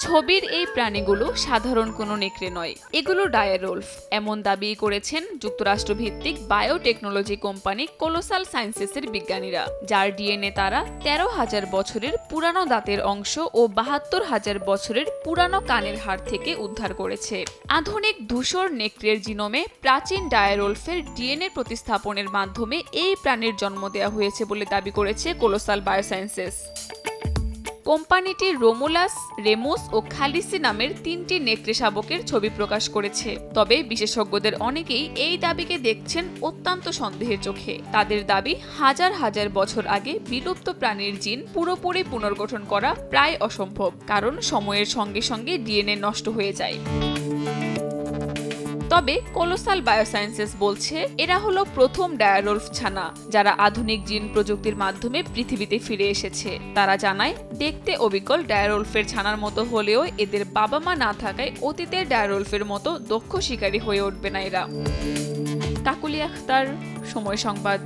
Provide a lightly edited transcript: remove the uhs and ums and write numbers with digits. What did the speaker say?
ছবির এই প্রাণীগুলো সাধারণ কোনো নেকড়ে নয়, এগুলো ডায়ারোলফ, এমন দাবি করেছেন যুক্তরাষ্ট্রভিত্তিক বায়োটেকনোলজি কোম্পানি কোলোসাল সায়েন্সেসের বিজ্ঞানীরা, যার ডিএনএ তারা 13,000 বছরের পুরানো দাঁতের অংশ ও 72,000 বছরের পুরানো কানের হাড় থেকে উদ্ধার করেছে। আধুনিক ধূসর নেকড়ের জিনোমে প্রাচীন ডায়ারোলফের ডিএনএ প্রতিস্থাপনের মাধ্যমে এই প্রাণীর জন্ম দেওয়া হয়েছে বলে দাবি করেছে কোলোসাল বায়োসায়েন্সেস। কোম্পানিটি রোমুলাস, রেমুস ও খালিসি নামের 3টি নেকড়ে শাবকের ছবি প্রকাশ করেছে। তবে বিশেষজ্ঞদের অনেকেই এই দাবিকে দেখছেন অত্যন্ত সন্দেহের চোখে। তাদের দাবি, হাজার হাজার বছর আগে বিলুপ্ত প্রাণীর জিন পুরোপুরি পুনর্গঠন করা প্রায় অসম্ভব, কারণ সময়ের সঙ্গে সঙ্গে ডিএনএ নষ্ট হয়ে যায়। তবে কোলোসাল বায়োসায়েন্সেস বলছে এরা হলো প্রথম ডায়ারোলফ ছানা যারা আধুনিক জিন প্রযুক্তির মাধ্যমে পৃথিবীতে ফিরে এসেছে। তারা জানায়, দেখতে অবিকল ডায়ারোলফের ছানার মতো হলেও এদের বাবা মা না থাকায় অতীতের ডায়ারোলফের মতো দক্ষ শিকারী হয়ে উঠবে না এরা। কাকুলি আখতার, সময় সংবাদ।